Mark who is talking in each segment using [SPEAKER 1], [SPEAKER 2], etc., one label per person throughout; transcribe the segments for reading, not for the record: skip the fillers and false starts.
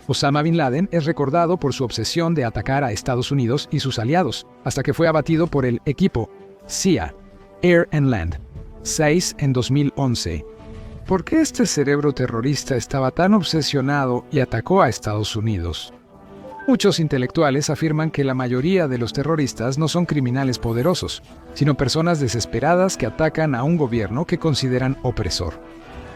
[SPEAKER 1] Osama Bin Laden es recordado por su obsesión de atacar a Estados Unidos y sus aliados, hasta que fue abatido por el equipo CIA, Air and Land 6 en 2011. ¿Por qué este cerebro terrorista estaba tan obsesionado y atacó a Estados Unidos? Muchos intelectuales afirman que la mayoría de los terroristas no son criminales poderosos, sino personas desesperadas que atacan a un gobierno que consideran opresor.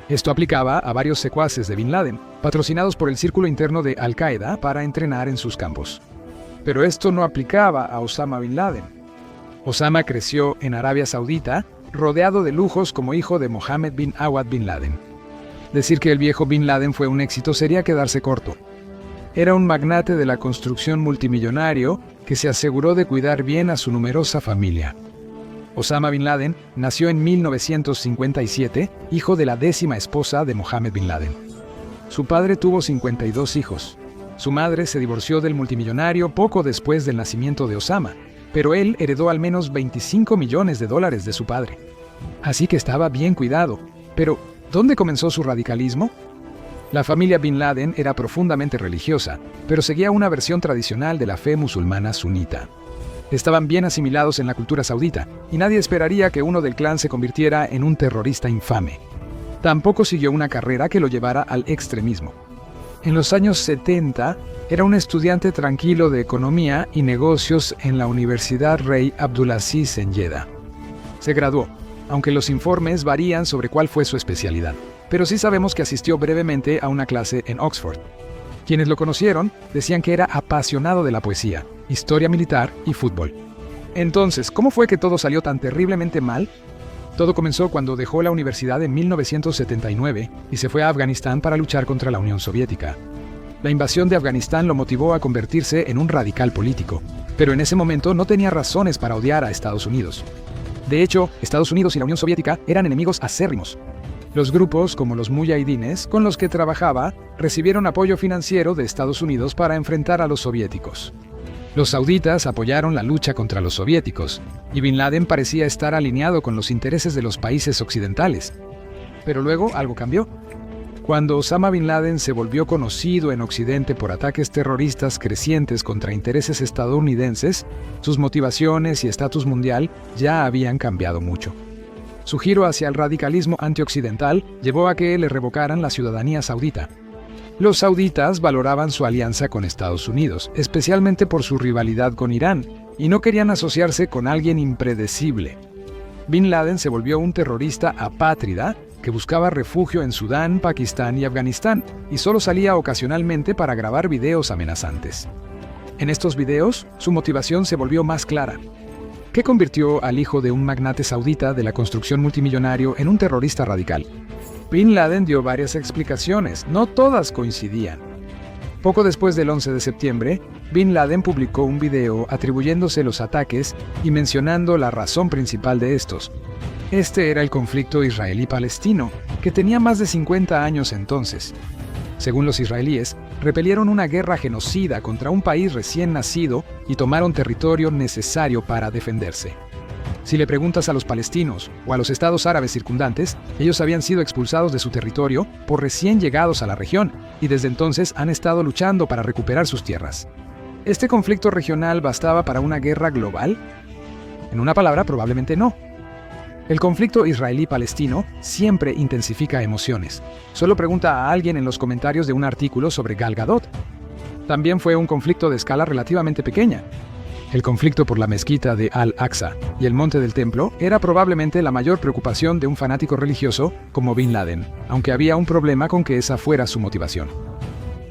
[SPEAKER 1] Esto aplicaba a varios secuaces de Bin Laden, patrocinados por el círculo interno de Al-Qaeda para entrenar en sus campos. Pero esto no aplicaba a Osama Bin Laden. Osama creció en Arabia Saudita, rodeado de lujos como hijo de Mohammed bin Awad bin Laden. Decir que el viejo Bin Laden fue un éxito sería quedarse corto. Era un magnate de la construcción multimillonario que se aseguró de cuidar bien a su numerosa familia. Osama Bin Laden nació en 1957, hijo de la 10ª esposa de Mohammed bin Laden. Su padre tuvo 52 hijos. Su madre se divorció del multimillonario poco después del nacimiento de Osama, pero él heredó al menos $25 millones de su padre. Así que estaba bien cuidado. Pero, ¿dónde comenzó su radicalismo? La familia Bin Laden era profundamente religiosa, pero seguía una versión tradicional de la fe musulmana sunita. Estaban bien asimilados en la cultura saudita, y nadie esperaría que uno del clan se convirtiera en un terrorista infame. Tampoco siguió una carrera que lo llevara al extremismo. En los años 70, era un estudiante tranquilo de economía y negocios en la Universidad Rey Abdulaziz en Jeddah. Se graduó, aunque los informes varían sobre cuál fue su especialidad, pero sí sabemos que asistió brevemente a una clase en Oxford. Quienes lo conocieron decían que era apasionado de la poesía, historia militar y fútbol. Entonces, ¿cómo fue que todo salió tan terriblemente mal? Todo comenzó cuando dejó la universidad en 1979 y se fue a Afganistán para luchar contra la Unión Soviética. La invasión de Afganistán lo motivó a convertirse en un radical político, pero en ese momento no tenía razones para odiar a Estados Unidos. De hecho, Estados Unidos y la Unión Soviética eran enemigos acérrimos. Los grupos, como los muyahidines, con los que trabajaba, recibieron apoyo financiero de Estados Unidos para enfrentar a los soviéticos. Los sauditas apoyaron la lucha contra los soviéticos, y Bin Laden parecía estar alineado con los intereses de los países occidentales. Pero luego algo cambió. Cuando Osama Bin Laden se volvió conocido en Occidente por ataques terroristas crecientes contra intereses estadounidenses, sus motivaciones y estatus mundial ya habían cambiado mucho. Su giro hacia el radicalismo antioccidental llevó a que le revocaran la ciudadanía saudita. Los sauditas valoraban su alianza con Estados Unidos, especialmente por su rivalidad con Irán, y no querían asociarse con alguien impredecible. Bin Laden se volvió un terrorista apátrida que buscaba refugio en Sudán, Pakistán y Afganistán, y solo salía ocasionalmente para grabar videos amenazantes. En estos videos, su motivación se volvió más clara. ¿Qué convirtió al hijo de un magnate saudita de la construcción multimillonario en un terrorista radical? Bin Laden dio varias explicaciones, no todas coincidían. Poco después del 11 de septiembre, Bin Laden publicó un video atribuyéndose los ataques y mencionando la razón principal de estos. Este era el conflicto israelí-palestino, que tenía más de 50 años entonces. Según los israelíes, repelieron una guerra genocida contra un país recién nacido y tomaron territorio necesario para defenderse. Si le preguntas a los palestinos o a los estados árabes circundantes, ellos habían sido expulsados de su territorio por recién llegados a la región y desde entonces han estado luchando para recuperar sus tierras. ¿Este conflicto regional bastaba para una guerra global? En una palabra, probablemente no. El conflicto israelí-palestino siempre intensifica emociones. Solo pregunta a alguien en los comentarios de un artículo sobre Gal Gadot. También fue un conflicto de escala relativamente pequeña. El conflicto por la mezquita de Al-Aqsa y el monte del templo era probablemente la mayor preocupación de un fanático religioso como Bin Laden, aunque había un problema con que esa fuera su motivación.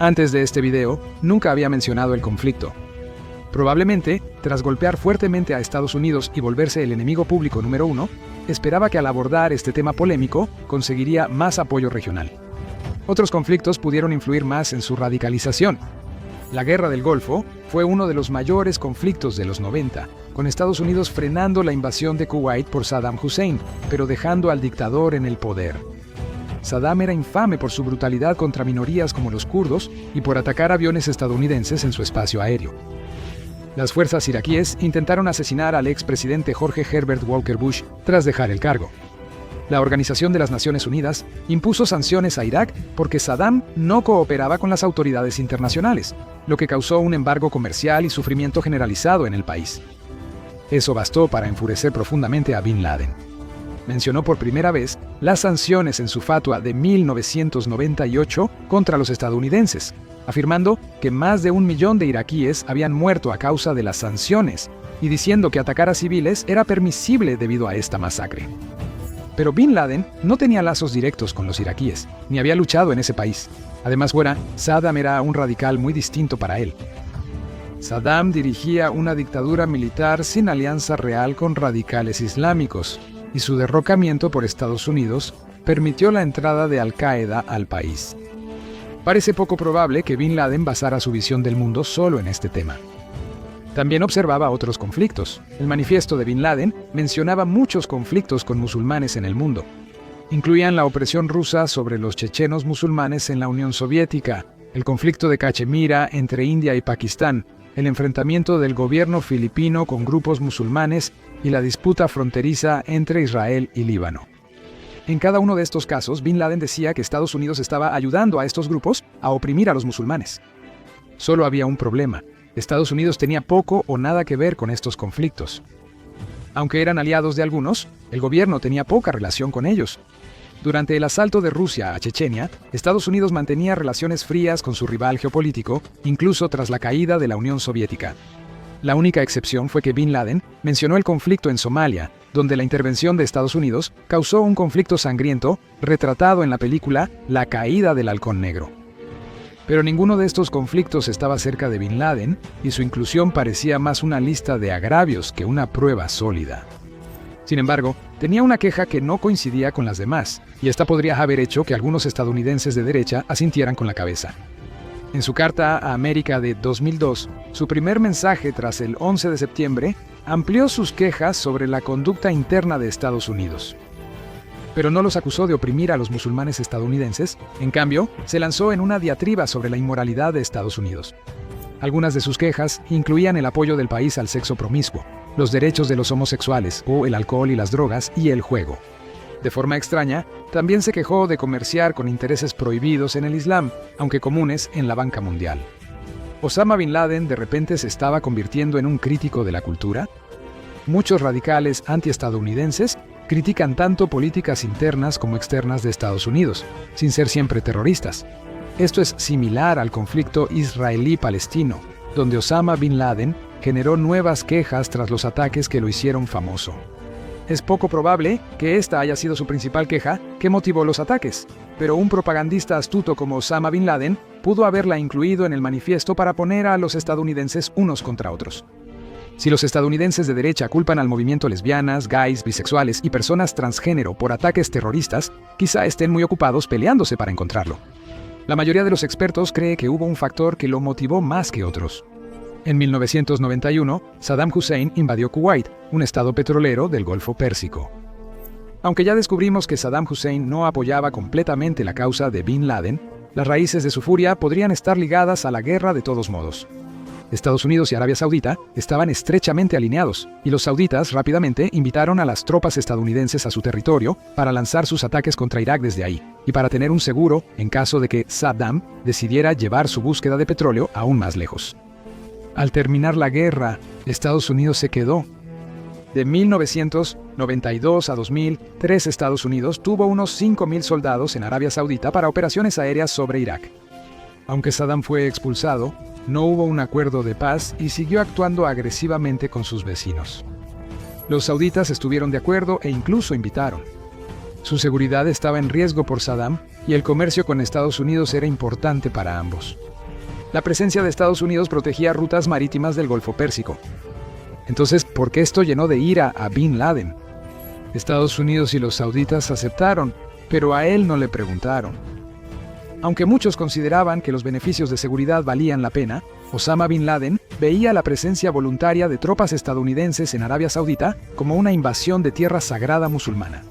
[SPEAKER 1] Antes de este video, nunca había mencionado el conflicto. Probablemente, tras golpear fuertemente a Estados Unidos y volverse el enemigo público número 1, esperaba que al abordar este tema polémico, conseguiría más apoyo regional. Otros conflictos pudieron influir más en su radicalización. La Guerra del Golfo fue uno de los mayores conflictos de los 90, con Estados Unidos frenando la invasión de Kuwait por Saddam Hussein, pero dejando al dictador en el poder. Saddam era infame por su brutalidad contra minorías como los kurdos y por atacar aviones estadounidenses en su espacio aéreo. Las fuerzas iraquíes intentaron asesinar al expresidente George Herbert Walker Bush tras dejar el cargo. La Organización de las Naciones Unidas impuso sanciones a Irak porque Saddam no cooperaba con las autoridades internacionales, lo que causó un embargo comercial y sufrimiento generalizado en el país. Eso bastó para enfurecer profundamente a Bin Laden. Mencionó por primera vez las sanciones en su fatwa de 1998 contra los estadounidenses, afirmando que más de 1 millón de iraquíes habían muerto a causa de las sanciones y diciendo que atacar a civiles era permisible debido a esta masacre. Pero Bin Laden no tenía lazos directos con los iraquíes, ni había luchado en ese país. Además, Saddam era un radical muy distinto para él. Saddam dirigía una dictadura militar sin alianza real con radicales islámicos, y su derrocamiento por Estados Unidos permitió la entrada de Al-Qaeda al país. Parece poco probable que Bin Laden basara su visión del mundo solo en este tema. También observaba otros conflictos. El manifiesto de Bin Laden mencionaba muchos conflictos con musulmanes en el mundo. Incluían la opresión rusa sobre los chechenos musulmanes en la Unión Soviética, el conflicto de Cachemira entre India y Pakistán, el enfrentamiento del gobierno filipino con grupos musulmanes y la disputa fronteriza entre Israel y Líbano. En cada uno de estos casos, Bin Laden decía que Estados Unidos estaba ayudando a estos grupos a oprimir a los musulmanes. Solo había un problema. Estados Unidos tenía poco o nada que ver con estos conflictos. Aunque eran aliados de algunos, el gobierno tenía poca relación con ellos. Durante el asalto de Rusia a Chechenia, Estados Unidos mantenía relaciones frías con su rival geopolítico, incluso tras la caída de la Unión Soviética. La única excepción fue que Bin Laden mencionó el conflicto en Somalia, donde la intervención de Estados Unidos causó un conflicto sangriento retratado en la película La caída del halcón negro. Pero ninguno de estos conflictos estaba cerca de Bin Laden y su inclusión parecía más una lista de agravios que una prueba sólida. Sin embargo, tenía una queja que no coincidía con las demás, y esta podría haber hecho que algunos estadounidenses de derecha asintieran con la cabeza. En su carta a América de 2002, su primer mensaje tras el 11 de septiembre amplió sus quejas sobre la conducta interna de Estados Unidos. Pero no los acusó de oprimir a los musulmanes estadounidenses, en cambio, se lanzó en una diatriba sobre la inmoralidad de Estados Unidos. Algunas de sus quejas incluían el apoyo del país al sexo promiscuo, los derechos de los homosexuales o el alcohol y las drogas y el juego. De forma extraña, también se quejó de comerciar con intereses prohibidos en el Islam, aunque comunes en la banca mundial. ¿Osama Bin Laden de repente se estaba convirtiendo en un crítico de la cultura? Muchos radicales antiestadounidenses critican tanto políticas internas como externas de Estados Unidos, sin ser siempre terroristas. Esto es similar al conflicto israelí-palestino, donde Osama Bin Laden generó nuevas quejas tras los ataques que lo hicieron famoso. Es poco probable que esta haya sido su principal queja que motivó los ataques, pero un propagandista astuto como Osama Bin Laden pudo haberla incluido en el manifiesto para poner a los estadounidenses unos contra otros. Si los estadounidenses de derecha culpan al movimiento lesbianas, gays, bisexuales y personas transgénero por ataques terroristas, quizá estén muy ocupados peleándose para encontrarlo. La mayoría de los expertos cree que hubo un factor que lo motivó más que otros. En 1991, Saddam Hussein invadió Kuwait, un estado petrolero del Golfo Pérsico. Aunque ya descubrimos que Saddam Hussein no apoyaba completamente la causa de Bin Laden, las raíces de su furia podrían estar ligadas a la guerra de todos modos. Estados Unidos y Arabia Saudita estaban estrechamente alineados, y los sauditas rápidamente invitaron a las tropas estadounidenses a su territorio para lanzar sus ataques contra Irak desde ahí, y para tener un seguro en caso de que Saddam decidiera llevar su búsqueda de petróleo aún más lejos. Al terminar la guerra, Estados Unidos se quedó. De 1992 a 2003, Estados Unidos tuvo unos 5.000 soldados en Arabia Saudita para operaciones aéreas sobre Irak. Aunque Saddam fue expulsado, no hubo un acuerdo de paz y siguió actuando agresivamente con sus vecinos. Los sauditas estuvieron de acuerdo e incluso invitaron. Su seguridad estaba en riesgo por Saddam y el comercio con Estados Unidos era importante para ambos. La presencia de Estados Unidos protegía rutas marítimas del Golfo Pérsico. Entonces, ¿por qué esto llenó de ira a Bin Laden? Estados Unidos y los sauditas aceptaron, pero a él no le preguntaron. Aunque muchos consideraban que los beneficios de seguridad valían la pena, Osama Bin Laden veía la presencia voluntaria de tropas estadounidenses en Arabia Saudita como una invasión de tierra sagrada musulmana.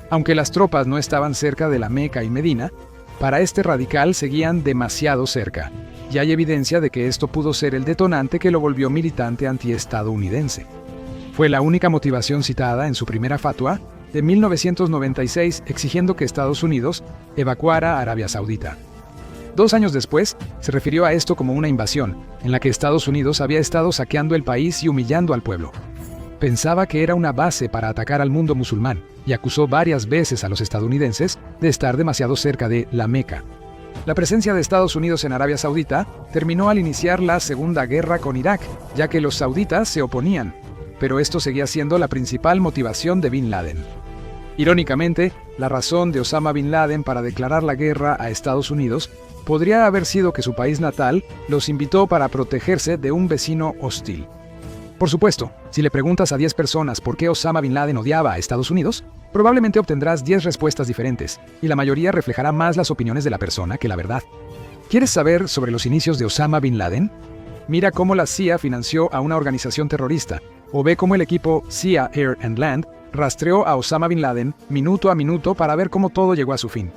[SPEAKER 1] Aunque las tropas no estaban cerca de la Meca y Medina, para este radical seguían demasiado cerca, y hay evidencia de que esto pudo ser el detonante que lo volvió militante antiestadounidense. Fue la única motivación citada en su primera fatwa, de 1996 exigiendo que Estados Unidos evacuara a Arabia Saudita. 2 años después, se refirió a esto como una invasión, en la que Estados Unidos había estado saqueando el país y humillando al pueblo. Pensaba que era una base para atacar al mundo musulmán y acusó varias veces a los estadounidenses de estar demasiado cerca de la Meca. La presencia de Estados Unidos en Arabia Saudita terminó al iniciar la Segunda Guerra con Irak, ya que los sauditas se oponían, pero esto seguía siendo la principal motivación de Bin Laden. Irónicamente, la razón de Osama Bin Laden para declarar la guerra a Estados Unidos podría haber sido que su país natal los invitó para protegerse de un vecino hostil. Por supuesto, si le preguntas a 10 personas por qué Osama Bin Laden odiaba a Estados Unidos, probablemente obtendrás 10 respuestas diferentes, y la mayoría reflejará más las opiniones de la persona que la verdad. ¿Quieres saber sobre los inicios de Osama Bin Laden? Mira cómo la CIA financió a una organización terrorista, o ve cómo el equipo CIA Air and Land rastreó a Osama Bin Laden minuto a minuto para ver cómo todo llegó a su fin.